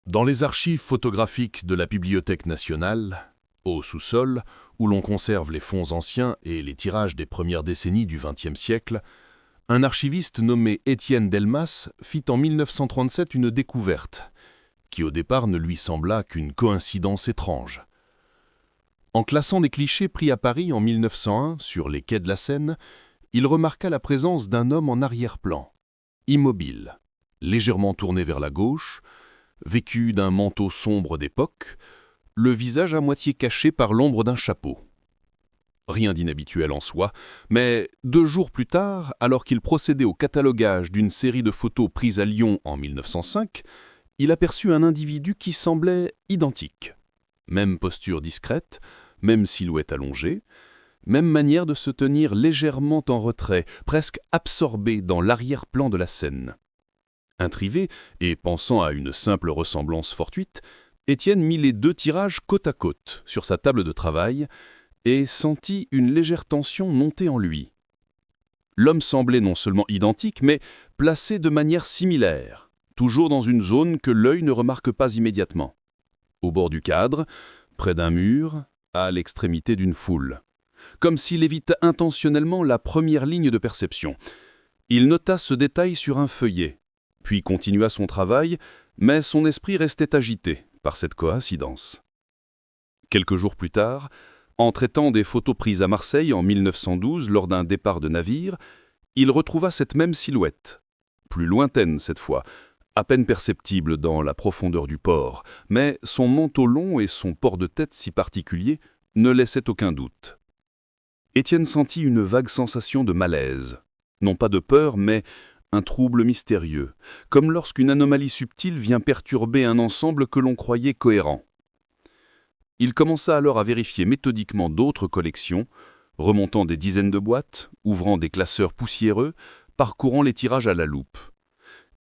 Dans les archives photographiques de la Bibliothèque nationale, au sous-sol, où l'on conserve les fonds anciens et les tirages des premières décennies du XXe siècle, un archiviste nommé Étienne Delmas fit en 1937 une découverte, qui au départ ne lui sembla qu'une coïncidence étrange. En classant des clichés pris à Paris en 1901 sur les quais de la Seine, il remarqua la présence d'un homme en arrière-plan, immobile, légèrement tourné vers la gauche, vêtu d'un manteau sombre d'époque, le visage à moitié caché par l'ombre d'un chapeau. Rien d'inhabituel en soi, mais 2 jours plus tard, alors qu'il procédait au catalogage d'une série de photos prises à Lyon en 1905, il aperçut un individu qui semblait identique. Même posture discrète, même silhouette allongée, même manière de se tenir légèrement en retrait, presque absorbé dans l'arrière-plan de la scène. Intrivé, et pensant à une simple ressemblance fortuite, Étienne mit les 2 tirages côte à côte sur sa table de travail et sentit une légère tension monter en lui. L'homme semblait non seulement identique, mais placé de manière similaire, toujours dans une zone que l'œil ne remarque pas immédiatement. Au bord du cadre, près d'un mur, à l'extrémité d'une foule. Comme s'il évite intentionnellement la première ligne de perception. Il nota ce détail sur un feuillet, puis continua son travail, mais son esprit restait agité par cette coïncidence. Quelques jours plus tard, en traitant des photos prises à Marseille en 1912 lors d'un départ de navire, il retrouva cette même silhouette, plus lointaine cette fois, à peine perceptible dans la profondeur du port, mais son manteau long et son port de tête si particulier ne laissaient aucun doute. Étienne sentit une vague sensation de malaise, non pas de peur, mais un trouble mystérieux, comme lorsqu'une anomalie subtile vient perturber un ensemble que l'on croyait cohérent. Il commença alors à vérifier méthodiquement d'autres collections, remontant des dizaines de boîtes, ouvrant des classeurs poussiéreux, parcourant les tirages à la loupe.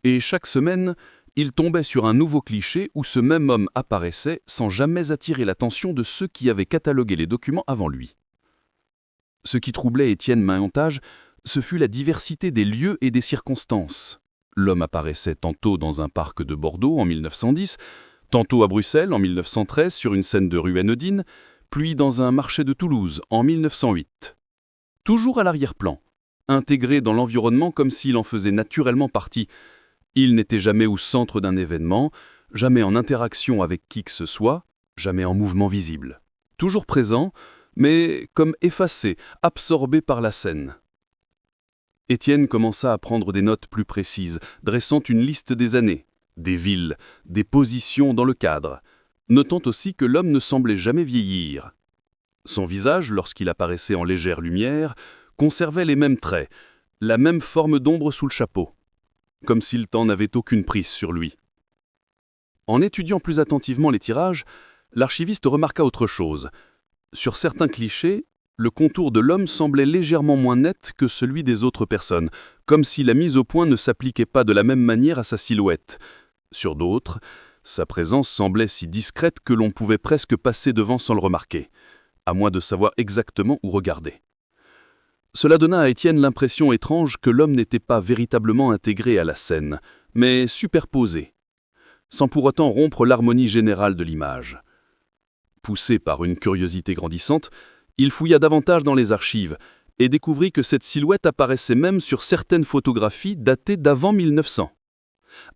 Et chaque semaine, il tombait sur un nouveau cliché où ce même homme apparaissait sans jamais attirer l'attention de ceux qui avaient catalogué les documents avant lui. Ce qui troublait Étienne Mahantage, ce fut la diversité des lieux et des circonstances. L'homme apparaissait tantôt dans un parc de Bordeaux en 1910, tantôt à Bruxelles en 1913 sur une scène de rue anodine, puis dans un marché de Toulouse en 1908. Toujours à l'arrière-plan, intégré dans l'environnement comme s'il en faisait naturellement partie. Il n'était jamais au centre d'un événement, jamais en interaction avec qui que ce soit, jamais en mouvement visible. Toujours présent, mais comme effacé, absorbé par la scène. Étienne commença à prendre des notes plus précises, dressant une liste des années, des villes, des positions dans le cadre, notant aussi que l'homme ne semblait jamais vieillir. Son visage, lorsqu'il apparaissait en légère lumière, conservait les mêmes traits, la même forme d'ombre sous le chapeau, comme s'il n'en avait aucune prise sur lui. En étudiant plus attentivement les tirages, l'archiviste remarqua autre chose. Sur certains clichés, le contour de l'homme semblait légèrement moins net que celui des autres personnes, comme si la mise au point ne s'appliquait pas de la même manière à sa silhouette. Sur d'autres, sa présence semblait si discrète que l'on pouvait presque passer devant sans le remarquer, à moins de savoir exactement où regarder. Cela donna à Étienne l'impression étrange que l'homme n'était pas véritablement intégré à la scène, mais superposé, sans pour autant rompre l'harmonie générale de l'image. Poussé par une curiosité grandissante, il fouilla davantage dans les archives et découvrit que cette silhouette apparaissait même sur certaines photographies datées d'avant 1900.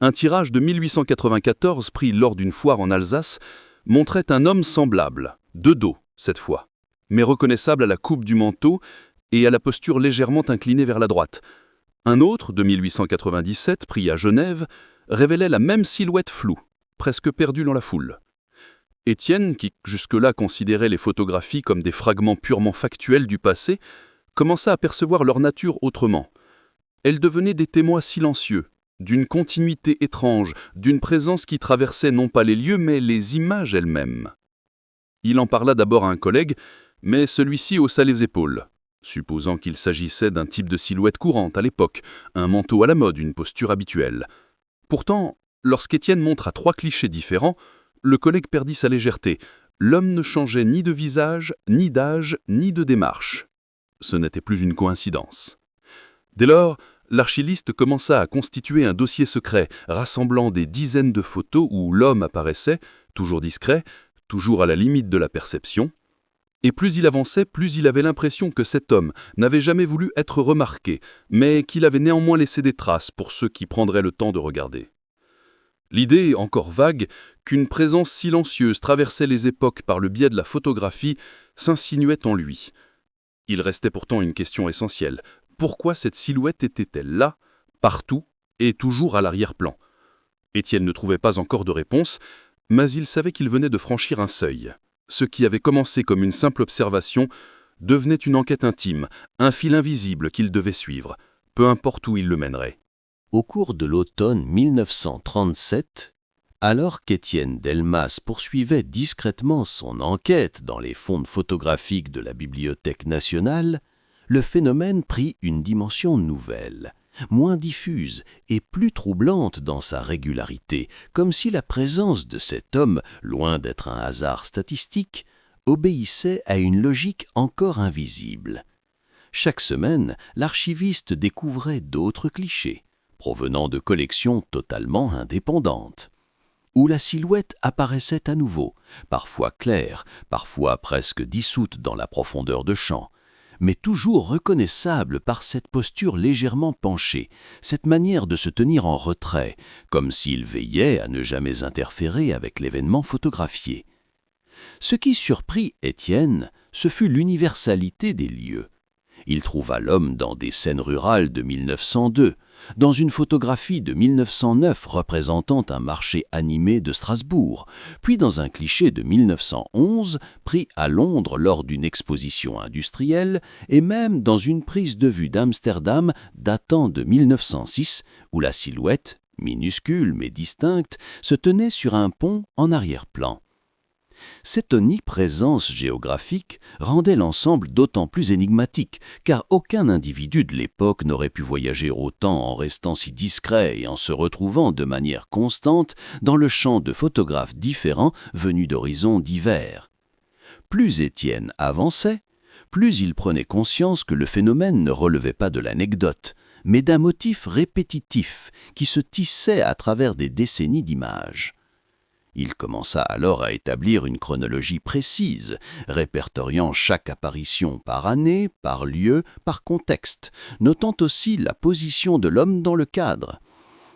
Un tirage de 1894 pris lors d'une foire en Alsace montrait un homme semblable, de dos cette fois, mais reconnaissable à la coupe du manteau et à la posture légèrement inclinée vers la droite. Un autre, de 1897, pris à Genève, révélait la même silhouette floue, presque perdue dans la foule. Étienne, qui jusque-là considérait les photographies comme des fragments purement factuels du passé, commença à percevoir leur nature autrement. Elles devenaient des témoins silencieux, d'une continuité étrange, d'une présence qui traversait non pas les lieux, mais les images elles-mêmes. Il en parla d'abord à un collègue, mais celui-ci haussa les épaules, supposant qu'il s'agissait d'un type de silhouette courante à l'époque, un manteau à la mode, une posture habituelle. Pourtant, lorsqu'Étienne montra 3 clichés différents, le collègue perdit sa légèreté. L'homme ne changeait ni de visage, ni d'âge, ni de démarche. Ce n'était plus une coïncidence. Dès lors, l'archiviste commença à constituer un dossier secret rassemblant des dizaines de photos où l'homme apparaissait, toujours discret, toujours à la limite de la perception. Et plus il avançait, plus il avait l'impression que cet homme n'avait jamais voulu être remarqué, mais qu'il avait néanmoins laissé des traces pour ceux qui prendraient le temps de regarder. L'idée, encore vague, qu'une présence silencieuse traversait les époques par le biais de la photographie s'insinuait en lui. Il restait pourtant une question essentielle. Pourquoi cette silhouette était-elle là, partout et toujours à l'arrière-plan? Étienne ne trouvait pas encore de réponse, mais il savait qu'il venait de franchir un seuil. Ce qui avait commencé comme une simple observation devenait une enquête intime, un fil invisible qu'il devait suivre, peu importe où il le mènerait. Au cours de l'automne 1937, alors qu'Étienne Delmas poursuivait discrètement son enquête dans les fonds photographiques de la Bibliothèque nationale, le phénomène prit une dimension nouvelle, moins diffuse et plus troublante dans sa régularité, comme si la présence de cet homme, loin d'être un hasard statistique, obéissait à une logique encore invisible. Chaque semaine, l'archiviste découvrait d'autres clichés, provenant de collections totalement indépendantes, où la silhouette apparaissait à nouveau, parfois claire, parfois presque dissoute dans la profondeur de champ, mais toujours reconnaissable par cette posture légèrement penchée, cette manière de se tenir en retrait, comme s'il veillait à ne jamais interférer avec l'événement photographié. Ce qui surprit Étienne, ce fut l'universalité des lieux. Il trouva l'homme dans des scènes rurales de 1902, dans une photographie de 1909 représentant un marché animé de Strasbourg, puis dans un cliché de 1911 pris à Londres lors d'une exposition industrielle, et même dans une prise de vue d'Amsterdam datant de 1906, où la silhouette, minuscule mais distincte, se tenait sur un pont en arrière-plan. Cette omniprésence géographique rendait l'ensemble d'autant plus énigmatique, car aucun individu de l'époque n'aurait pu voyager autant en restant si discret et en se retrouvant de manière constante dans le champ de photographes différents venus d'horizons divers. Plus Étienne avançait, plus il prenait conscience que le phénomène ne relevait pas de l'anecdote, mais d'un motif répétitif qui se tissait à travers des décennies d'images. Il commença alors à établir une chronologie précise, répertoriant chaque apparition par année, par lieu, par contexte, notant aussi la position de l'homme dans le cadre.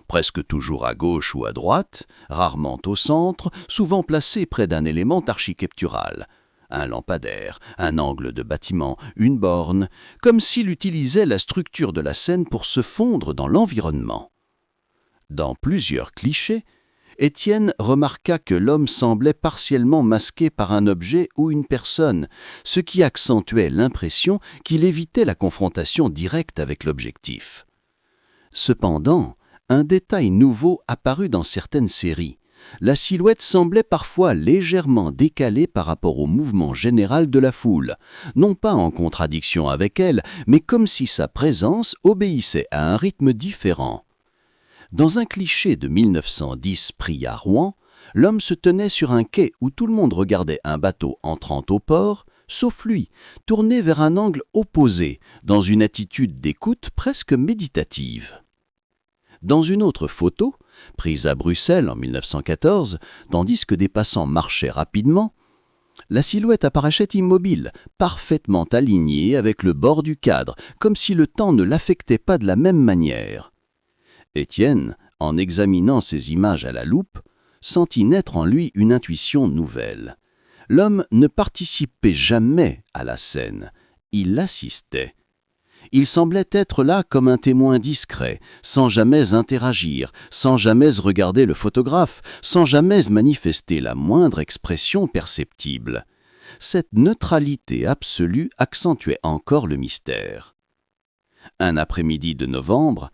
Presque toujours à gauche ou à droite, rarement au centre, souvent placé près d'un élément architectural. Un lampadaire, un angle de bâtiment, une borne, comme s'il utilisait la structure de la scène pour se fondre dans l'environnement. Dans plusieurs clichés, Étienne remarqua que l'homme semblait partiellement masqué par un objet ou une personne, ce qui accentuait l'impression qu'il évitait la confrontation directe avec l'objectif. Cependant, un détail nouveau apparut dans certaines séries. La silhouette semblait parfois légèrement décalée par rapport au mouvement général de la foule, non pas en contradiction avec elle, mais comme si sa présence obéissait à un rythme différent. Dans un cliché de 1910 pris à Rouen, l'homme se tenait sur un quai où tout le monde regardait un bateau entrant au port, sauf lui, tourné vers un angle opposé, dans une attitude d'écoute presque méditative. Dans une autre photo, prise à Bruxelles en 1914, tandis que des passants marchaient rapidement, la silhouette apparaissait immobile, parfaitement alignée avec le bord du cadre, comme si le temps ne l'affectait pas de la même manière. Étienne, en examinant ces images à la loupe, sentit naître en lui une intuition nouvelle. L'homme ne participait jamais à la scène, il l'assistait. Il semblait être là comme un témoin discret, sans jamais interagir, sans jamais regarder le photographe, sans jamais manifester la moindre expression perceptible. Cette neutralité absolue accentuait encore le mystère. Un après-midi de novembre,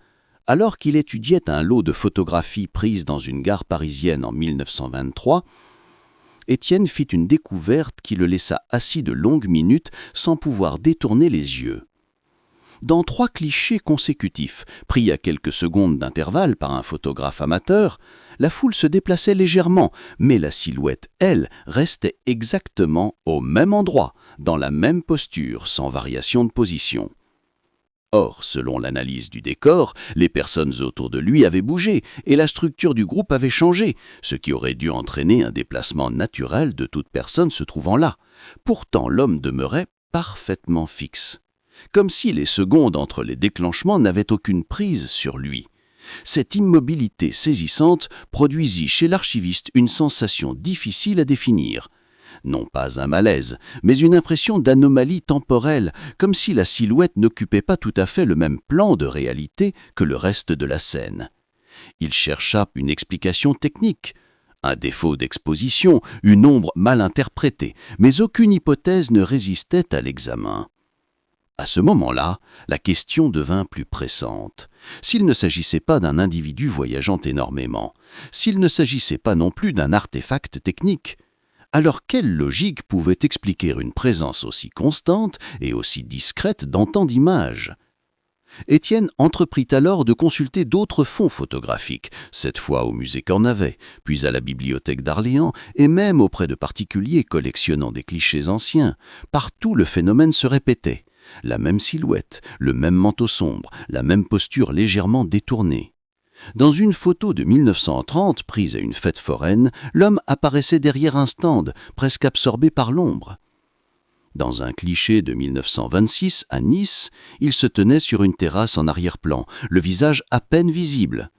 alors qu'il étudiait un lot de photographies prises dans une gare parisienne en 1923, Étienne fit une découverte qui le laissa assis de longues minutes sans pouvoir détourner les yeux. Dans 3 clichés consécutifs, pris à quelques secondes d'intervalle par un photographe amateur, la foule se déplaçait légèrement, mais la silhouette, elle, restait exactement au même endroit, dans la même posture, sans variation de position. Or, selon l'analyse du décor, les personnes autour de lui avaient bougé et la structure du groupe avait changé, ce qui aurait dû entraîner un déplacement naturel de toute personne se trouvant là. Pourtant, l'homme demeurait parfaitement fixe, comme si les secondes entre les déclenchements n'avaient aucune prise sur lui. Cette immobilité saisissante produisit chez l'archiviste une sensation difficile à définir. Non pas un malaise, mais une impression d'anomalie temporelle, comme si la silhouette n'occupait pas tout à fait le même plan de réalité que le reste de la scène. Il chercha une explication technique, un défaut d'exposition, une ombre mal interprétée, mais aucune hypothèse ne résistait à l'examen. À ce moment-là, la question devint plus pressante. S'il ne s'agissait pas d'un individu voyageant énormément, s'il ne s'agissait pas non plus d'un artefact technique, alors quelle logique pouvait expliquer une présence aussi constante et aussi discrète dans tant d'images ? Étienne entreprit alors de consulter d'autres fonds photographiques, cette fois au musée Cornavet, puis à la bibliothèque d'Arléans et même auprès de particuliers collectionnant des clichés anciens. Partout le phénomène se répétait. La même silhouette, le même manteau sombre, la même posture légèrement détournée. Dans une photo de 1930 prise à une fête foraine, l'homme apparaissait derrière un stand, presque absorbé par l'ombre. Dans un cliché de 1926 à Nice, il se tenait sur une terrasse en arrière-plan, le visage à peine visible.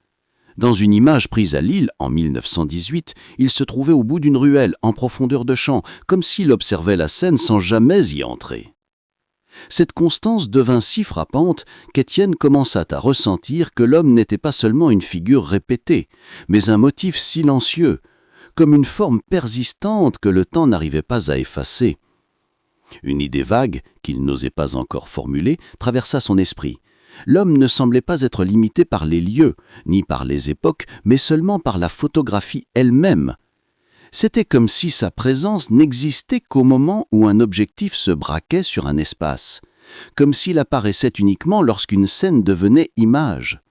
Dans une image prise à Lille en 1918, il se trouvait au bout d'une ruelle en profondeur de champ, comme s'il observait la scène sans jamais y entrer. Cette constance devint si frappante qu'Étienne commença à ressentir que l'homme n'était pas seulement une figure répétée, mais un motif silencieux, comme une forme persistante que le temps n'arrivait pas à effacer. Une idée vague, qu'il n'osait pas encore formuler, traversa son esprit. L'homme ne semblait pas être limité par les lieux, ni par les époques, mais seulement par la photographie elle-même. C'était comme si sa présence n'existait qu'au moment où un objectif se braquait sur un espace, comme s'il apparaissait uniquement lorsqu'une scène devenait image.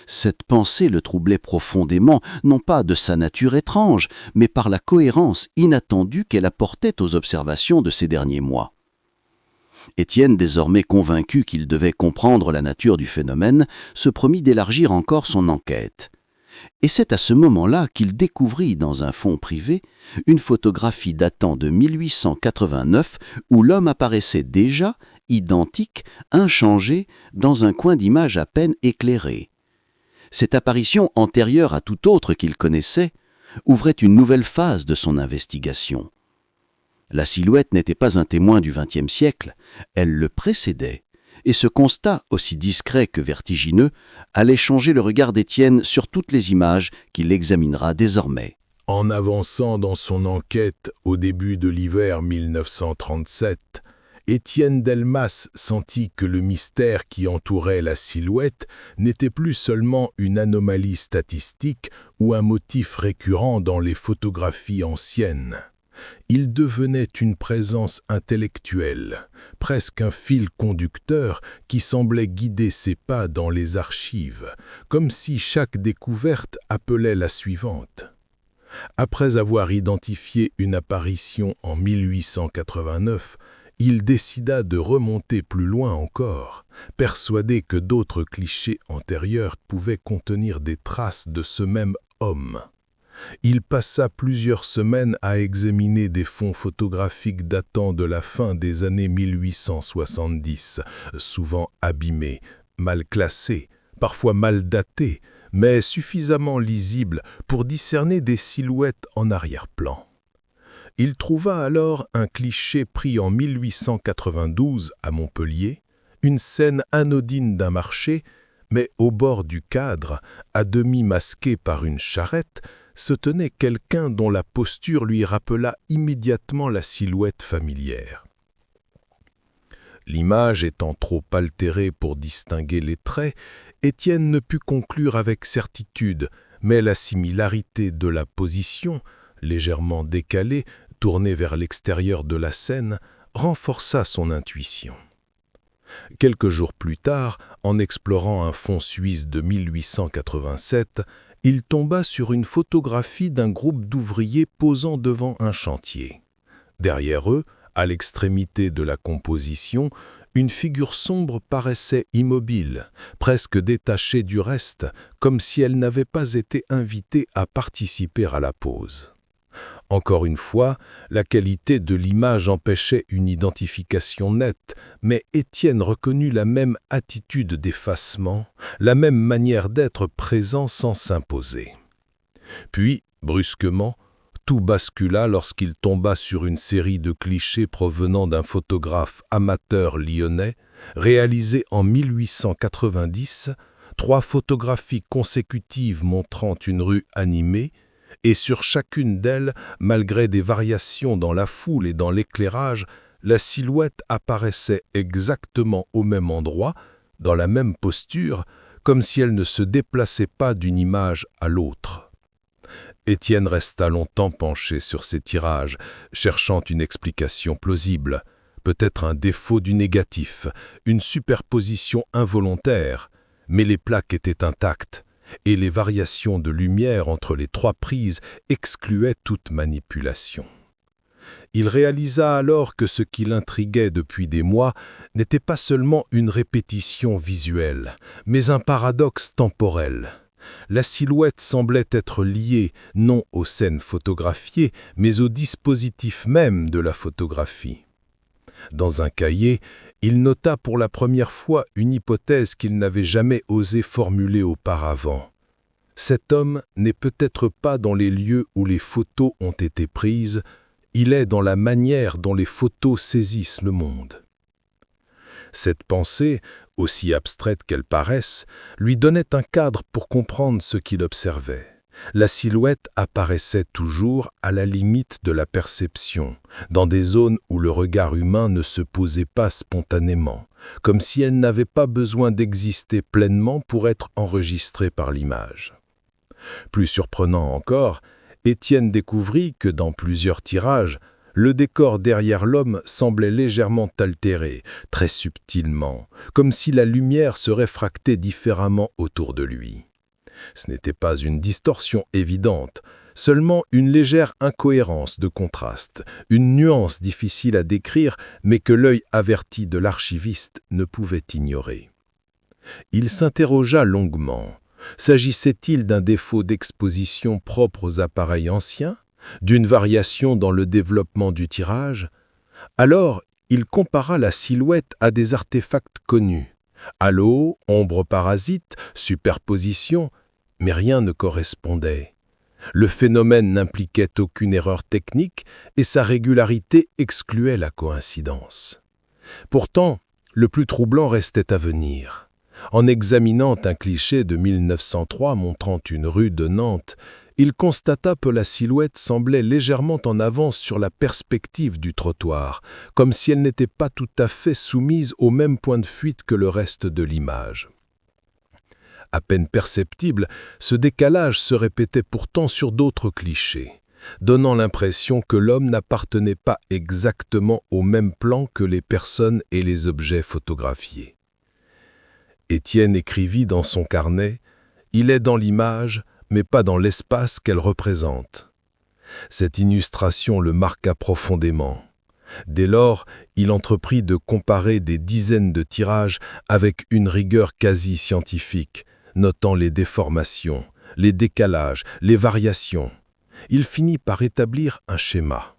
Cette pensée le troublait profondément, non pas de sa nature étrange, mais par la cohérence inattendue qu'elle apportait aux observations de ces derniers mois. Étienne, désormais convaincu qu'il devait comprendre la nature du phénomène, se promit d'élargir encore son enquête. Et c'est à ce moment-là qu'il découvrit dans un fonds privé une photographie datant de 1889 où l'homme apparaissait déjà, identique, inchangé, dans un coin d'image à peine éclairé. Cette apparition antérieure à tout autre qu'il connaissait ouvrait une nouvelle phase de son investigation. La silhouette n'était pas un témoin du XXe siècle, elle le précédait. Et ce constat, aussi discret que vertigineux, allait changer le regard d'Étienne sur toutes les images qu'il examinera désormais. En avançant dans son enquête au début de l'hiver 1937, Étienne Delmas sentit que le mystère qui entourait la silhouette n'était plus seulement une anomalie statistique ou un motif récurrent dans les photographies anciennes. Il devenait une présence intellectuelle, presque un fil conducteur qui semblait guider ses pas dans les archives, comme si chaque découverte appelait la suivante. Après avoir identifié une apparition en 1889, il décida de remonter plus loin encore, persuadé que d'autres clichés antérieurs pouvaient contenir des traces de ce même homme. Il passa plusieurs semaines à examiner des fonds photographiques datant de la fin des années 1870, souvent abîmés, mal classés, parfois mal datés, mais suffisamment lisibles pour discerner des silhouettes en arrière-plan. Il trouva alors un cliché pris en 1892 à Montpellier, une scène anodine d'un marché, mais au bord du cadre, à demi masqué par une charrette, se tenait quelqu'un dont la posture lui rappela immédiatement la silhouette familière. L'image étant trop altérée pour distinguer les traits, Étienne ne put conclure avec certitude, mais la similarité de la position, légèrement décalée, tournée vers l'extérieur de la scène, renforça son intuition. Quelques jours plus tard, en explorant un fonds suisse de 1887, il tomba sur une photographie d'un groupe d'ouvriers posant devant un chantier. Derrière eux, à l'extrémité de la composition, Une figure sombre paraissait immobile, presque détachée du reste, comme si elle n'avait pas été invitée à participer à la pose. Encore une fois, la qualité de l'image empêchait une identification nette, mais Étienne reconnut la même attitude d'effacement, la même manière d'être présent sans s'imposer. Puis, brusquement, tout bascula lorsqu'il tomba sur une série de clichés provenant d'un photographe amateur lyonnais, réalisés en 1890, 3 photographies consécutives montrant une rue animée, et sur chacune d'elles, malgré des variations dans la foule et dans l'éclairage, la silhouette apparaissait exactement au même endroit, dans la même posture, comme si elle ne se déplaçait pas d'une image à l'autre. Étienne resta longtemps penché sur ces tirages, cherchant une explication plausible, peut-être un défaut du négatif, une superposition involontaire, mais les plaques étaient intactes, et les variations de lumière entre les 3 prises excluaient toute manipulation. Il réalisa alors que ce qui l'intriguait depuis des mois n'était pas seulement une répétition visuelle, mais un paradoxe temporel. La silhouette semblait être liée non aux scènes photographiées, mais au dispositif même de la photographie. Dans un cahier, il nota pour la première fois une hypothèse qu'il n'avait jamais osé formuler auparavant. Cet homme n'est peut-être pas dans les lieux où les photos ont été prises, il est dans la manière dont les photos saisissent le monde. Cette pensée, aussi abstraite qu'elle paraisse, lui donnait un cadre pour comprendre ce qu'il observait. La silhouette apparaissait toujours à la limite de la perception, dans des zones où le regard humain ne se posait pas spontanément, comme si elle n'avait pas besoin d'exister pleinement pour être enregistrée par l'image. Plus surprenant encore, Étienne découvrit que dans plusieurs tirages, le décor derrière l'homme semblait légèrement altéré, très subtilement, comme si la lumière se réfractait différemment autour de lui. Ce n'était pas une distorsion évidente, seulement une légère incohérence de contraste, une nuance difficile à décrire, mais que l'œil averti de l'archiviste ne pouvait ignorer. Il s'interrogea longuement. S'agissait-il d'un défaut d'exposition propre aux appareils anciens, d'une variation dans le développement du tirage? Alors, il compara la silhouette à des artefacts connus. Halo, ombre parasite, superposition, mais rien ne correspondait. Le phénomène n'impliquait aucune erreur technique et sa régularité excluait la coïncidence. Pourtant, le plus troublant restait à venir. En examinant un cliché de 1903 montrant une rue de Nantes, il constata que la silhouette semblait légèrement en avance sur la perspective du trottoir, comme si elle n'était pas tout à fait soumise au même point de fuite que le reste de l'image. À peine perceptible, ce décalage se répétait pourtant sur d'autres clichés, donnant l'impression que l'homme n'appartenait pas exactement au même plan que les personnes et les objets photographiés. Étienne écrivit dans son carnet « Il est dans l'image, mais pas dans l'espace qu'elle représente ». Cette illustration le marqua profondément. Dès lors, il entreprit de comparer des dizaines de tirages avec une rigueur quasi scientifique, notant les déformations, les décalages, les variations. Il finit par établir un schéma.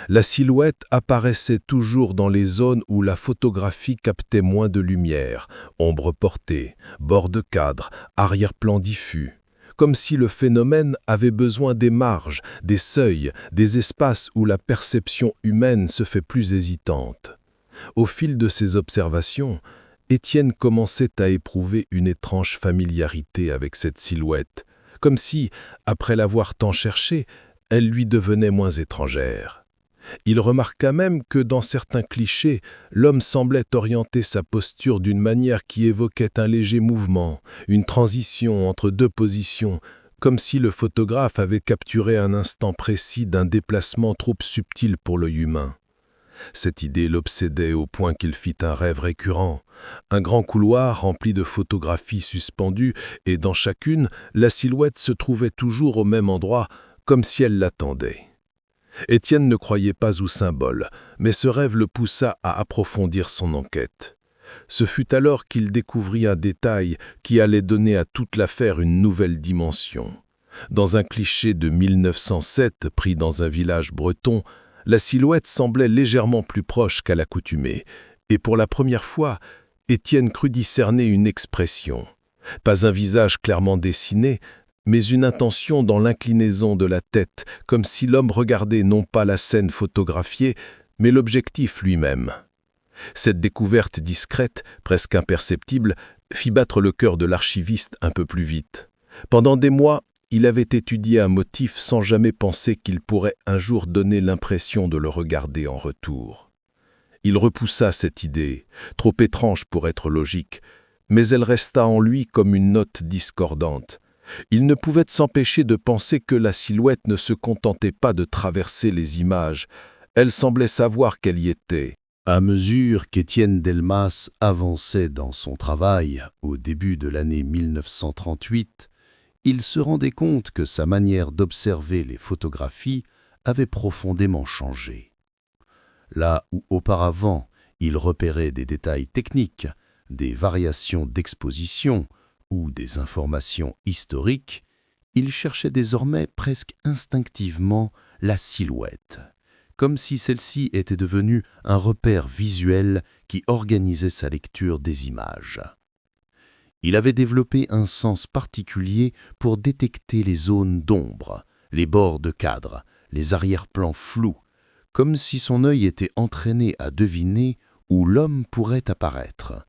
La silhouette apparaissait toujours dans les zones où la photographie captait moins de lumière, ombre portée, bord de cadre, arrière-plan diffus, comme si le phénomène avait besoin des marges, des seuils, des espaces où la perception humaine se fait plus hésitante. Au fil de ses observations, Étienne commençait à éprouver une étrange familiarité avec cette silhouette, comme si, après l'avoir tant cherchée, elle lui devenait moins étrangère. Il remarqua même que dans certains clichés, l'homme semblait orienter sa posture d'une manière qui évoquait un léger mouvement, une transition entre 2 positions, comme si le photographe avait capturé un instant précis d'un déplacement trop subtil pour l'œil humain. Cette idée l'obsédait au point qu'il fit un rêve récurrent. Un grand couloir rempli de photographies suspendues et dans chacune, la silhouette se trouvait toujours au même endroit, comme si elle l'attendait. Étienne ne croyait pas au symbole, mais ce rêve le poussa à approfondir son enquête. Ce fut alors qu'il découvrit un détail qui allait donner à toute l'affaire une nouvelle dimension. Dans un cliché de 1907 pris dans un village breton, la silhouette semblait légèrement plus proche qu'à l'accoutumée, et pour la première fois, Étienne crut discerner une expression. Pas un visage clairement dessiné, mais une intention dans l'inclinaison de la tête, comme si l'homme regardait non pas la scène photographiée, mais l'objectif lui-même. Cette découverte discrète, presque imperceptible, fit battre le cœur de l'archiviste un peu plus vite. Pendant des mois, il avait étudié un motif sans jamais penser qu'il pourrait un jour donner l'impression de le regarder en retour. Il repoussa cette idée, trop étrange pour être logique, mais elle resta en lui comme une note discordante. Il ne pouvait s'empêcher de penser que la silhouette ne se contentait pas de traverser les images, elle semblait savoir qu'elle y était. À mesure qu'Étienne Delmas avançait dans son travail au début de l'année 1938, il se rendait compte que sa manière d'observer les photographies avait profondément changé. Là où auparavant il repérait des détails techniques, des variations d'exposition ou des informations historiques, il cherchait désormais presque instinctivement la silhouette, comme si celle-ci était devenue un repère visuel qui organisait sa lecture des images. Il avait développé un sens particulier pour détecter les zones d'ombre, les bords de cadre, les arrière-plans flous, comme si son œil était entraîné à deviner où l'homme pourrait apparaître.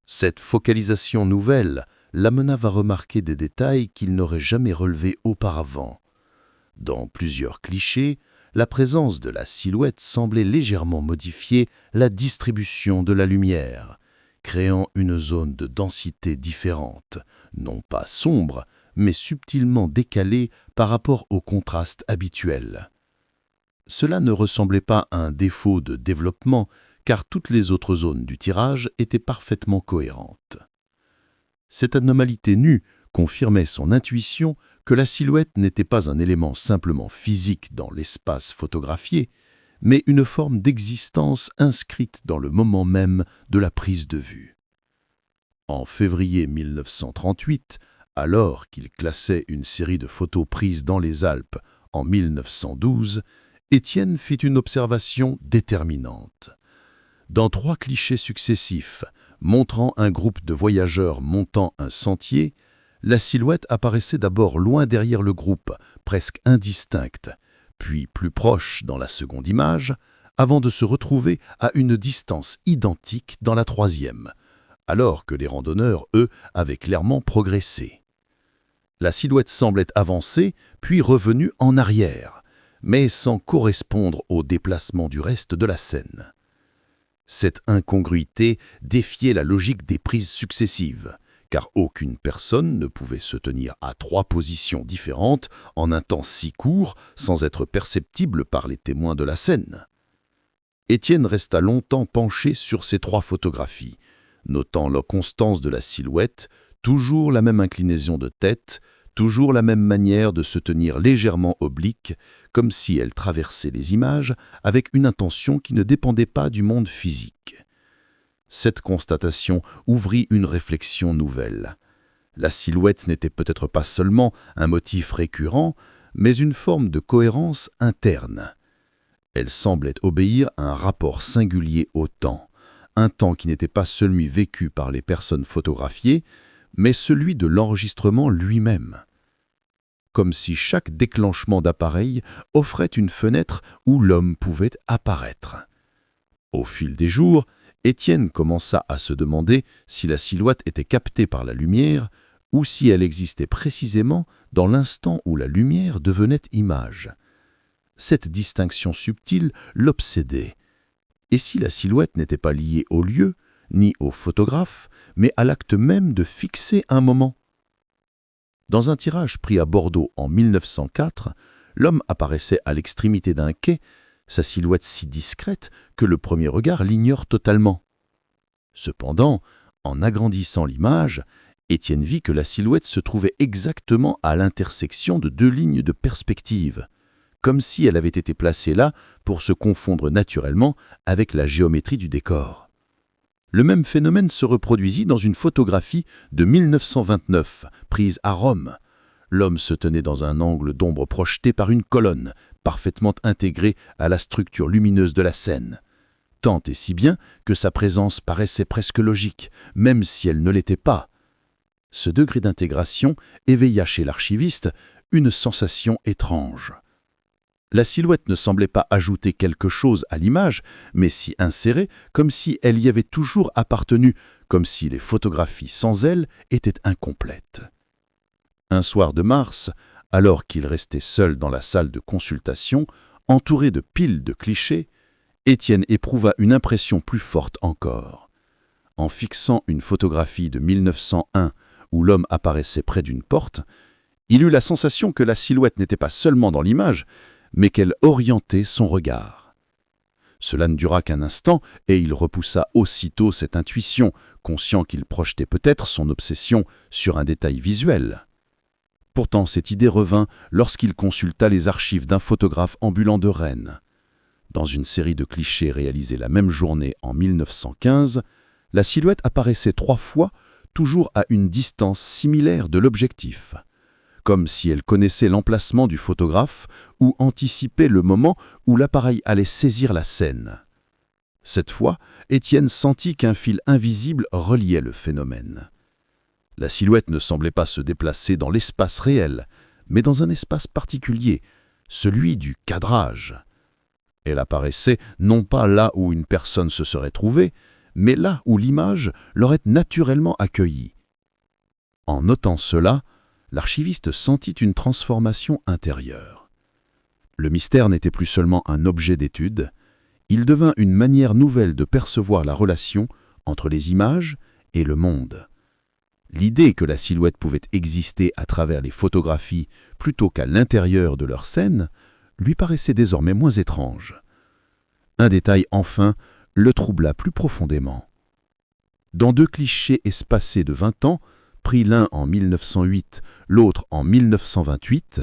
Cette focalisation nouvelle l'amena à remarquer des détails qu'il n'aurait jamais relevés auparavant. Dans plusieurs clichés, la présence de la silhouette semblait légèrement modifier la distribution de la lumière, créant une zone de densité différente, non pas sombre, mais subtilement décalée par rapport au contraste habituel. Cela ne ressemblait pas à un défaut de développement, car toutes les autres zones du tirage étaient parfaitement cohérentes. Cette anomalie ténue confirmait son intuition que la silhouette n'était pas un élément simplement physique dans l'espace photographié, mais une forme d'existence inscrite dans le moment même de la prise de vue. En février 1938, alors qu'il classait une série de photos prises dans les Alpes en 1912, Étienne fit une observation déterminante. Dans 3 clichés successifs, montrant un groupe de voyageurs montant un sentier, la silhouette apparaissait d'abord loin derrière le groupe, presque indistincte, puis plus proche dans la seconde image, avant de se retrouver à une distance identique dans la 3e, alors que les randonneurs, eux, avaient clairement progressé. La silhouette semblait avancer, puis revenue en arrière, mais sans correspondre au déplacement du reste de la scène. Cette incongruité défiait la logique des prises successives, car aucune personne ne pouvait se tenir à 3 positions différentes en un temps si court sans être perceptible par les témoins de la scène. Étienne resta longtemps penché sur ces 3 photographies, notant la constance de la silhouette, toujours la même inclinaison de tête, toujours la même manière de se tenir légèrement oblique, comme si elle traversait les images avec une intention qui ne dépendait pas du monde physique. Cette constatation ouvrit une réflexion nouvelle. La silhouette n'était peut-être pas seulement un motif récurrent, mais une forme de cohérence interne. Elle semblait obéir à un rapport singulier au temps, un temps qui n'était pas celui vécu par les personnes photographiées, mais celui de l'enregistrement lui-même. Comme si chaque déclenchement d'appareil offrait une fenêtre où l'homme pouvait apparaître. Au fil des jours, Étienne commença à se demander si la silhouette était captée par la lumière ou si elle existait précisément dans l'instant où la lumière devenait image. Cette distinction subtile l'obsédait. Et si la silhouette n'était pas liée au lieu, ni au photographe, mais à l'acte même de fixer un moment? Dans un tirage pris à Bordeaux en 1904, l'homme apparaissait à l'extrémité d'un quai, sa silhouette si discrète que le premier regard l'ignore totalement. Cependant, en agrandissant l'image, Étienne vit que la silhouette se trouvait exactement à l'intersection de 2 lignes de perspective, comme si elle avait été placée là pour se confondre naturellement avec la géométrie du décor. Le même phénomène se reproduisit dans une photographie de 1929, prise à Rome. L'homme se tenait dans un angle d'ombre projeté par une colonne, parfaitement intégrée à la structure lumineuse de la scène. Tant et si bien que sa présence paraissait presque logique, même si elle ne l'était pas. Ce degré d'intégration éveilla chez l'archiviste une sensation étrange. La silhouette ne semblait pas ajouter quelque chose à l'image, mais s'y insérer comme si elle y avait toujours appartenu, comme si les photographies sans elle étaient incomplètes. Un soir de mars, alors qu'il restait seul dans la salle de consultation, entouré de piles de clichés, Étienne éprouva une impression plus forte encore. En fixant une photographie de 1901 où l'homme apparaissait près d'une porte, il eut la sensation que la silhouette n'était pas seulement dans l'image, mais qu'elle orientait son regard. Cela ne dura qu'un instant, et il repoussa aussitôt cette intuition, conscient qu'il projetait peut-être son obsession sur un détail visuel. Pourtant, cette idée revint lorsqu'il consulta les archives d'un photographe ambulant de Rennes. Dans une série de clichés réalisés la même journée en 1915, la silhouette apparaissait 3 fois, toujours à une distance similaire de l'objectif, comme si elle connaissait l'emplacement du photographe ou anticipait le moment où l'appareil allait saisir la scène. Cette fois, Étienne sentit qu'un fil invisible reliait le phénomène. La silhouette ne semblait pas se déplacer dans l'espace réel, mais dans un espace particulier, celui du cadrage. Elle apparaissait non pas là où une personne se serait trouvée, mais là où l'image l'aurait naturellement accueillie. En notant cela, l'archiviste sentit une transformation intérieure. Le mystère n'était plus seulement un objet d'étude, il devint une manière nouvelle de percevoir la relation entre les images et le monde. L'idée que la silhouette pouvait exister à travers les photographies plutôt qu'à l'intérieur de leur scène lui paraissait désormais moins étrange. Un détail, enfin, le troubla plus profondément. Dans 2 clichés espacés de 20 ans, pris l'un en 1908, l'autre en 1928,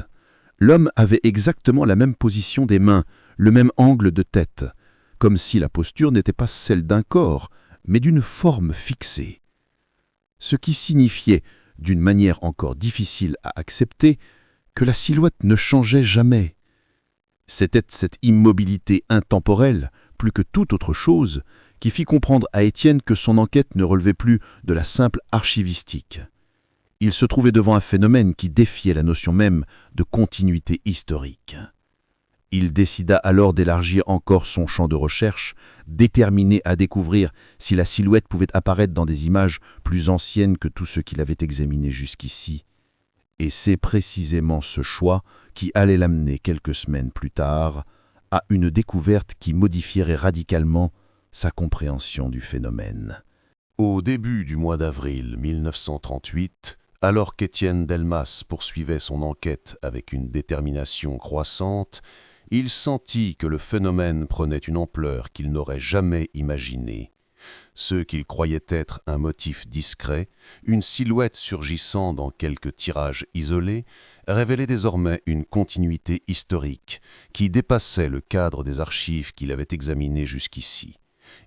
l'homme avait exactement la même position des mains, le même angle de tête, comme si la posture n'était pas celle d'un corps, mais d'une forme fixée. Ce qui signifiait, d'une manière encore difficile à accepter, que la silhouette ne changeait jamais. C'était cette immobilité intemporelle, plus que toute autre chose, qui fit comprendre à Étienne que son enquête ne relevait plus de la simple archivistique. Il se trouvait devant un phénomène qui défiait la notion même de continuité historique. Il décida alors d'élargir encore son champ de recherche, déterminé à découvrir si la silhouette pouvait apparaître dans des images plus anciennes que tout ce qu'il avait examiné jusqu'ici. Et c'est précisément ce choix qui allait l'amener quelques semaines plus tard à une découverte qui modifierait radicalement sa compréhension du phénomène. Au début du mois d'avril 1938, alors qu'Étienne Delmas poursuivait son enquête avec une détermination croissante, il sentit que le phénomène prenait une ampleur qu'il n'aurait jamais imaginée. Ce qu'il croyait être un motif discret, une silhouette surgissant dans quelques tirages isolés, révélait désormais une continuité historique qui dépassait le cadre des archives qu'il avait examinées jusqu'ici.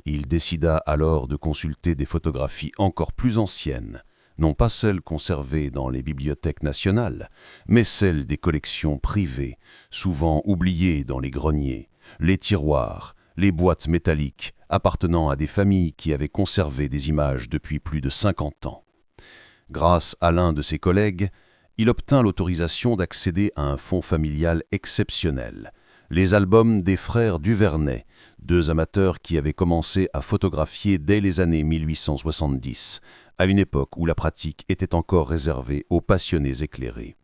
Il décida alors de consulter des photographies encore plus anciennes, non pas celles conservées dans les bibliothèques nationales, mais celles des collections privées, souvent oubliées dans les greniers, les tiroirs, les boîtes métalliques appartenant à des familles qui avaient conservé des images depuis plus de 50 ans. Grâce à l'un de ses collègues, il obtint l'autorisation d'accéder à un fonds familial exceptionnel, les albums des frères Duvernay, 2 amateurs qui avaient commencé à photographier dès les années 1870, à une époque où la pratique était encore réservée aux passionnés éclairés.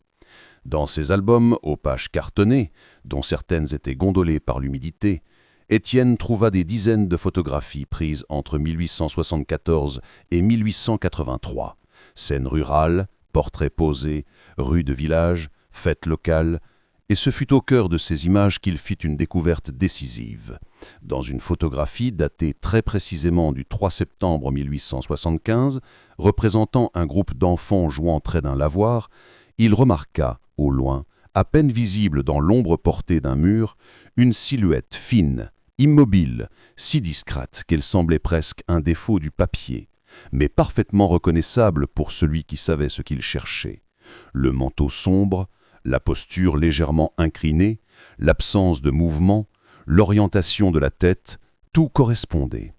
Dans ces albums, aux pages cartonnées, dont certaines étaient gondolées par l'humidité, Étienne trouva des dizaines de photographies prises entre 1874 et 1883. Scènes rurales, portraits posés, rues de village, fêtes locales, et ce fut au cœur de ces images qu'il fit une découverte décisive. Dans une photographie datée très précisément du 3 septembre 1875, représentant un groupe d'enfants jouant près d'un lavoir, il remarqua, au loin, à peine visible dans l'ombre portée d'un mur, une silhouette fine, immobile, si discrète qu'elle semblait presque un défaut du papier, mais parfaitement reconnaissable pour celui qui savait ce qu'il cherchait. Le manteau sombre, la posture légèrement inclinée, l'absence de mouvement, l'orientation de la tête, tout correspondait.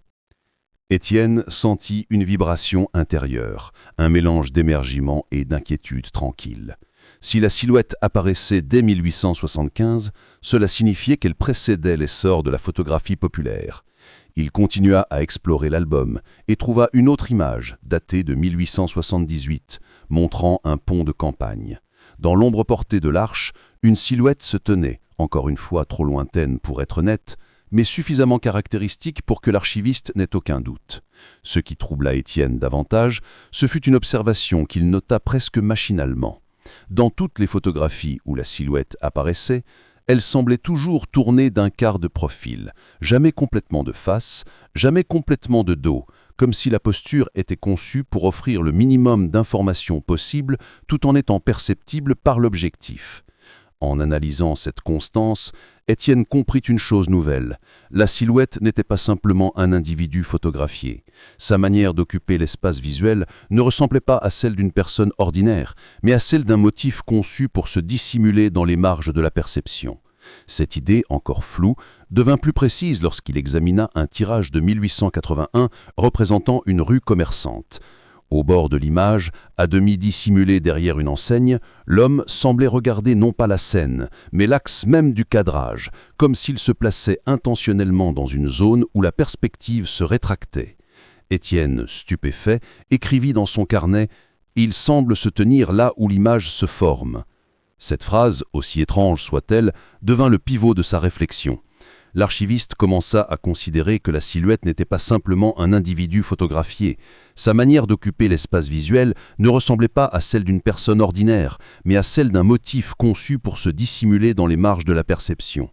Étienne sentit une vibration intérieure, un mélange d'émergement et d'inquiétude tranquille. Si la silhouette apparaissait dès 1875, cela signifiait qu'elle précédait l'essor de la photographie populaire. Il continua à explorer l'album et trouva une autre image, datée de 1878, montrant un pont de campagne. Dans l'ombre portée de l'arche, une silhouette se tenait, encore une fois trop lointaine pour être nette, mais suffisamment caractéristique pour que l'archiviste n'ait aucun doute. Ce qui troubla Étienne davantage, ce fut une observation qu'il nota presque machinalement. Dans toutes les photographies où la silhouette apparaissait, elle semblait toujours tournée d'un quart de profil, jamais complètement de face, jamais complètement de dos, comme si la posture était conçue pour offrir le minimum d'informations possible tout en étant perceptible par l'objectif. En analysant cette constance, Étienne comprit une chose nouvelle. La silhouette n'était pas simplement un individu photographié. Sa manière d'occuper l'espace visuel ne ressemblait pas à celle d'une personne ordinaire, mais à celle d'un motif conçu pour se dissimuler dans les marges de la perception. Cette idée, encore floue, devint plus précise lorsqu'il examina un tirage de 1881 représentant une rue commerçante. Au bord de l'image, à demi dissimulé derrière une enseigne, l'homme semblait regarder non pas la scène, mais l'axe même du cadrage, comme s'il se plaçait intentionnellement dans une zone où la perspective se rétractait. Étienne, stupéfait, écrivit dans son carnet « Il semble se tenir là où l'image se forme ». Cette phrase, aussi étrange soit-elle, devint le pivot de sa réflexion. L'archiviste commença à considérer que la silhouette n'était pas simplement un individu photographié. Sa manière d'occuper l'espace visuel ne ressemblait pas à celle d'une personne ordinaire, mais à celle d'un motif conçu pour se dissimuler dans les marges de la perception.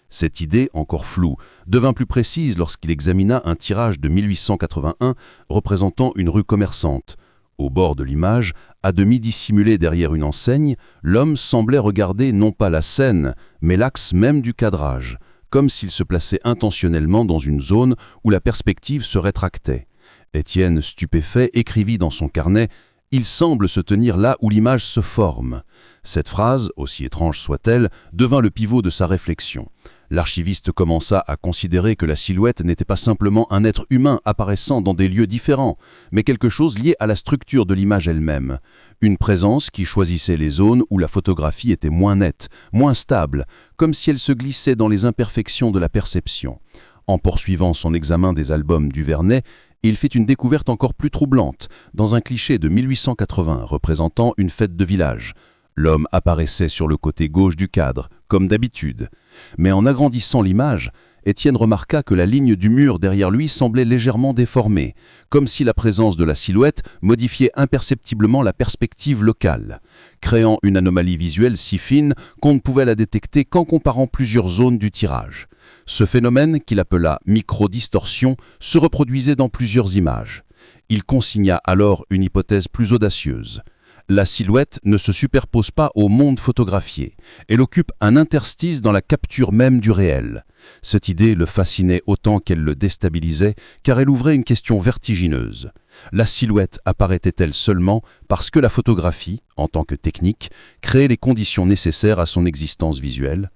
Cette idée, encore floue, devint plus précise lorsqu'il examina un tirage de 1881 représentant une rue commerçante. Au bord de l'image, à demi dissimulé derrière une enseigne, l'homme semblait regarder non pas la scène, mais l'axe même du cadrage, comme s'il se plaçait intentionnellement dans une zone où la perspective se rétractait. Étienne, stupéfait, écrivit dans son carnet « Il semble se tenir là où l'image se forme ». Cette phrase, aussi étrange soit-elle, devint le pivot de sa réflexion. L'archiviste commença à considérer que la silhouette n'était pas simplement un être humain apparaissant dans des lieux différents, mais quelque chose lié à la structure de l'image elle-même. Une présence qui choisissait les zones où la photographie était moins nette, moins stable, comme si elle se glissait dans les imperfections de la perception. En poursuivant son examen des albums du Vernet, il fit une découverte encore plus troublante, dans un cliché de 1880 représentant une fête de village. L'homme apparaissait sur le côté gauche du cadre, comme d'habitude. Mais en agrandissant l'image, Étienne remarqua que la ligne du mur derrière lui semblait légèrement déformée, comme si la présence de la silhouette modifiait imperceptiblement la perspective locale, créant une anomalie visuelle si fine qu'on ne pouvait la détecter qu'en comparant plusieurs zones du tirage. Ce phénomène, qu'il appela microdistorsion, se reproduisait dans plusieurs images. Il consigna alors une hypothèse plus audacieuse. La silhouette ne se superpose pas au monde photographié. Elle occupe un interstice dans la capture même du réel. Cette idée le fascinait autant qu'elle le déstabilisait, car elle ouvrait une question vertigineuse. La silhouette apparaît-elle seulement parce que la photographie, en tant que technique, crée les conditions nécessaires à son existence visuelle ?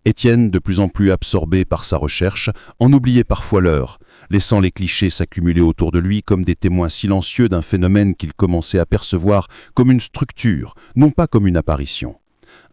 Étienne, de plus en plus absorbé par sa recherche, en oubliait parfois l'heure, laissant les clichés s'accumuler autour de lui comme des témoins silencieux d'un phénomène qu'il commençait à percevoir comme une structure, non pas comme une apparition.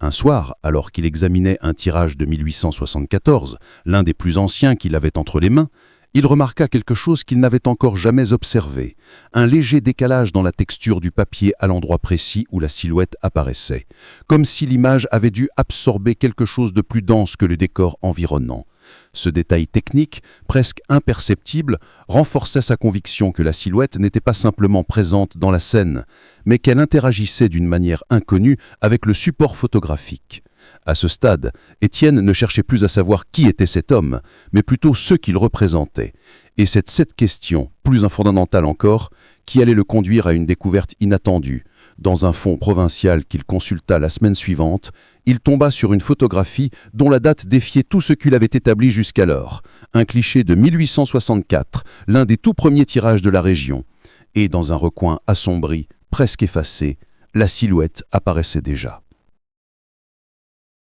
Un soir, alors qu'il examinait un tirage de 1874, l'un des plus anciens qu'il avait entre les mains, il remarqua quelque chose qu'il n'avait encore jamais observé, un léger décalage dans la texture du papier à l'endroit précis où la silhouette apparaissait, comme si l'image avait dû absorber quelque chose de plus dense que le décor environnant. Ce détail technique, presque imperceptible, renforçait sa conviction que la silhouette n'était pas simplement présente dans la scène, mais qu'elle interagissait d'une manière inconnue avec le support photographique. À ce stade, Étienne ne cherchait plus à savoir qui était cet homme, mais plutôt ce qu'il représentait. Et c'est cette question, plus fondamentale encore, qui allait le conduire à une découverte inattendue. Dans un fonds provincial qu'il consulta la semaine suivante, il tomba sur une photographie dont la date défiait tout ce qu'il avait établi jusqu'alors. Un cliché de 1864, l'un des tout premiers tirages de la région. Et dans un recoin assombri, presque effacé, la silhouette apparaissait déjà.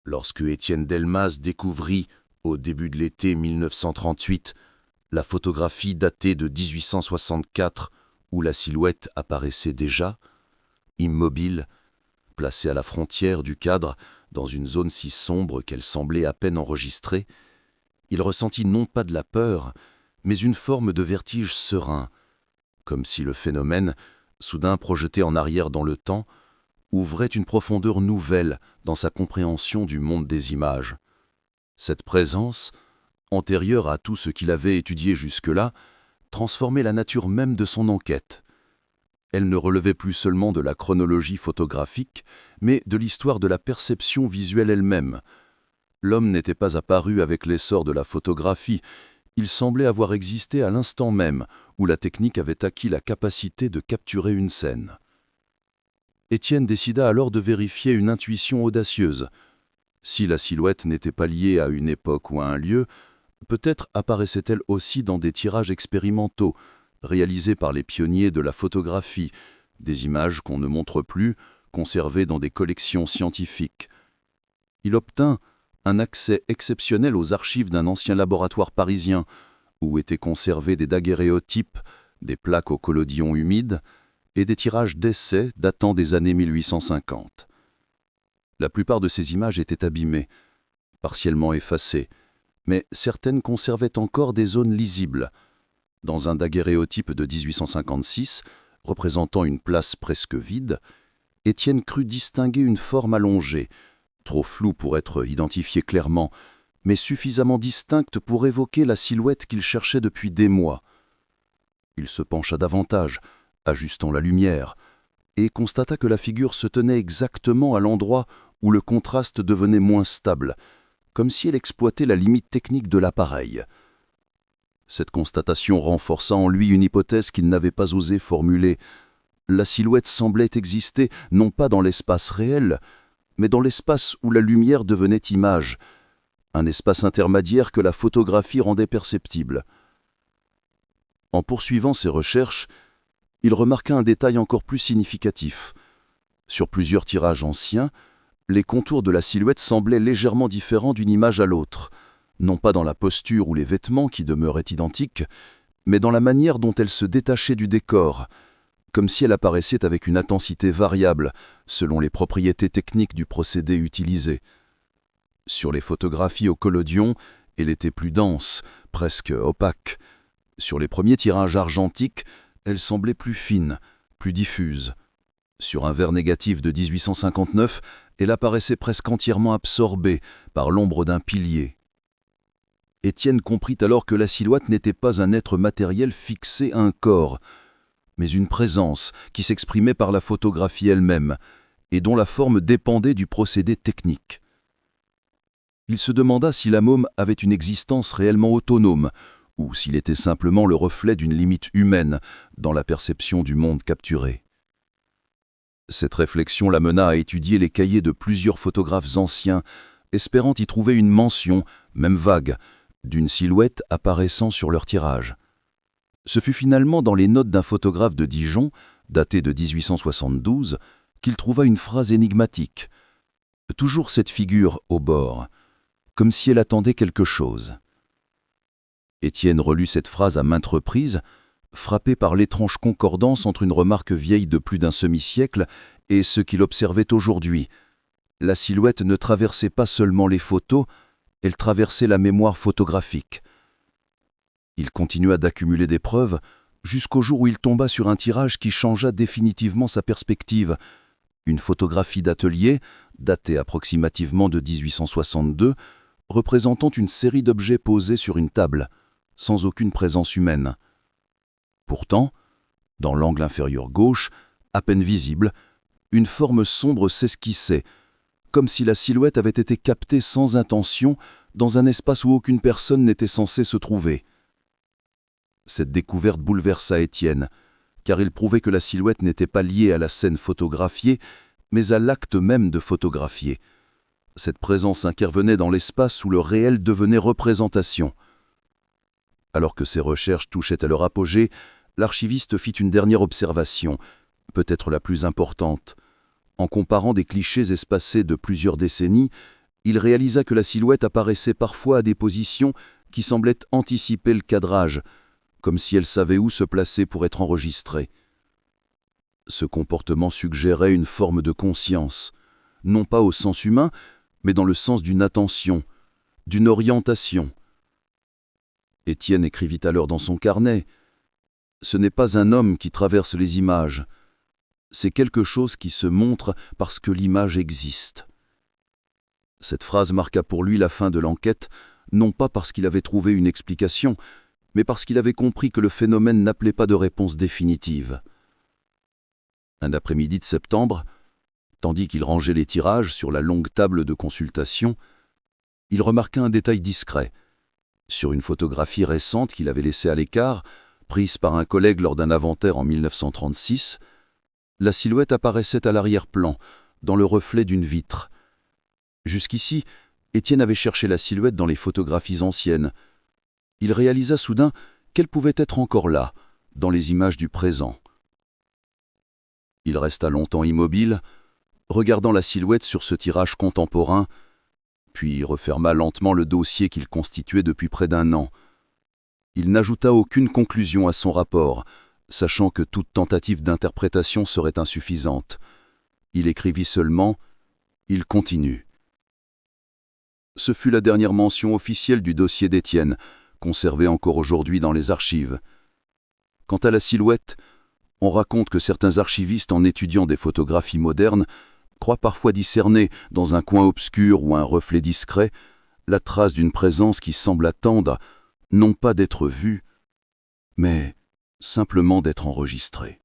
Lorsque Étienne Delmas découvrit, au début de l'été 1938, la photographie datée de 1864 où la silhouette apparaissait déjà, immobile, placée à la frontière du cadre, dans une zone si sombre qu'elle semblait à peine enregistrée, il ressentit non pas de la peur, mais une forme de vertige serein, comme si le phénomène, soudain projeté en arrière dans le temps, ouvrait une profondeur nouvelle dans sa compréhension du monde des images. Cette présence, antérieure à tout ce qu'il avait étudié jusque-là, transformait la nature même de son enquête. Elle ne relevait plus seulement de la chronologie photographique, mais de l'histoire de la perception visuelle elle-même. L'homme n'était pas apparu avec l'essor de la photographie, il semblait avoir existé à l'instant même où la technique avait acquis la capacité de capturer une scène. Étienne décida alors de vérifier une intuition audacieuse. Si la silhouette n'était pas liée à une époque ou à un lieu, peut-être apparaissait-elle aussi dans des tirages expérimentaux, réalisés par les pionniers de la photographie, des images qu'on ne montre plus, conservées dans des collections scientifiques. Il obtint un accès exceptionnel aux archives d'un ancien laboratoire parisien, où étaient conservés des daguerréotypes, des plaques au collodion humide et des tirages d'essais datant des années 1850. La plupart de ces images étaient abîmées, partiellement effacées, mais certaines conservaient encore des zones lisibles. Dans un daguerréotype de 1856, représentant une place presque vide, Étienne crut distinguer une forme allongée, trop floue pour être identifiée clairement, mais suffisamment distincte pour évoquer la silhouette qu'il cherchait depuis des mois. Il se pencha davantage, ajustant la lumière, et constata que la figure se tenait exactement à l'endroit où le contraste devenait moins stable, comme si elle exploitait la limite technique de l'appareil. Cette constatation renforça en lui une hypothèse qu'il n'avait pas osé formuler. La silhouette semblait exister non pas dans l'espace réel, mais dans l'espace où la lumière devenait image, un espace intermédiaire que la photographie rendait perceptible. En poursuivant ses recherches, il remarqua un détail encore plus significatif. Sur plusieurs tirages anciens, les contours de la silhouette semblaient légèrement différents d'une image à l'autre, non pas dans la posture ou les vêtements qui demeuraient identiques, mais dans la manière dont elle se détachait du décor, comme si elle apparaissait avec une intensité variable selon les propriétés techniques du procédé utilisé. Sur les photographies au collodion, elle était plus dense, presque opaque. Sur les premiers tirages argentiques, elle semblait plus fine, plus diffuse. Sur un verre négatif de 1859, elle apparaissait presque entièrement absorbée par l'ombre d'un pilier. Étienne comprit alors que la silhouette n'était pas un être matériel fixé à un corps, mais une présence qui s'exprimait par la photographie elle-même et dont la forme dépendait du procédé technique. Il se demanda si la môme avait une existence réellement autonome ou s'il était simplement le reflet d'une limite humaine dans la perception du monde capturé. Cette réflexion l'amena à étudier les cahiers de plusieurs photographes anciens, espérant y trouver une mention, même vague, d'une silhouette apparaissant sur leur tirage. Ce fut finalement dans les notes d'un photographe de Dijon, daté de 1872, qu'il trouva une phrase énigmatique. Toujours cette figure au bord, comme si elle attendait quelque chose. Étienne relut cette phrase à maintes reprises, frappé par l'étrange concordance entre une remarque vieille de plus d'un semi-siècle et ce qu'il observait aujourd'hui. La silhouette ne traversait pas seulement les photos, elle traversait la mémoire photographique. Il continua d'accumuler des preuves jusqu'au jour où il tomba sur un tirage qui changea définitivement sa perspective. Une photographie d'atelier, datée approximativement de 1862, représentant une série d'objets posés sur une table, sans aucune présence humaine. Pourtant, dans l'angle inférieur gauche, à peine visible, une forme sombre s'esquissait, comme si la silhouette avait été captée sans intention dans un espace où aucune personne n'était censée se trouver. Cette découverte bouleversa Étienne, car il prouvait que la silhouette n'était pas liée à la scène photographiée, mais à l'acte même de photographier. Cette présence intervenait dans l'espace où le réel devenait représentation. Alors que ses recherches touchaient à leur apogée, l'archiviste fit une dernière observation, peut-être la plus importante. En comparant des clichés espacés de plusieurs décennies, il réalisa que la silhouette apparaissait parfois à des positions qui semblaient anticiper le cadrage, comme si elle savait où se placer pour être enregistrée. Ce comportement suggérait une forme de conscience, non pas au sens humain, mais dans le sens d'une attention, d'une orientation. Étienne écrivit alors dans son carnet « Ce n'est pas un homme qui traverse les images, c'est quelque chose qui se montre parce que l'image existe. » Cette phrase marqua pour lui la fin de l'enquête, non pas parce qu'il avait trouvé une explication, mais parce qu'il avait compris que le phénomène n'appelait pas de réponse définitive. Un après-midi de septembre, tandis qu'il rangeait les tirages sur la longue table de consultation, il remarqua un détail discret. Sur une photographie récente qu'il avait laissée à l'écart, prise par un collègue lors d'un inventaire en 1936, la silhouette apparaissait à l'arrière-plan, dans le reflet d'une vitre. Jusqu'ici, Étienne avait cherché la silhouette dans les photographies anciennes. Il réalisa soudain qu'elle pouvait être encore là, dans les images du présent. Il resta longtemps immobile, regardant la silhouette sur ce tirage contemporain, puis referma lentement le dossier qu'il constituait depuis près d'1 an. Il n'ajouta aucune conclusion à son rapport, sachant que toute tentative d'interprétation serait insuffisante. Il écrivit seulement « Il continue ». Ce fut la dernière mention officielle du dossier d'Étienne, conservé encore aujourd'hui dans les archives. Quant à la silhouette, on raconte que certains archivistes, en étudiant des photographies modernes, croient parfois discerner, dans un coin obscur ou un reflet discret, la trace d'une présence qui semble attendre, non pas d'être vue, mais simplement d'être enregistrée.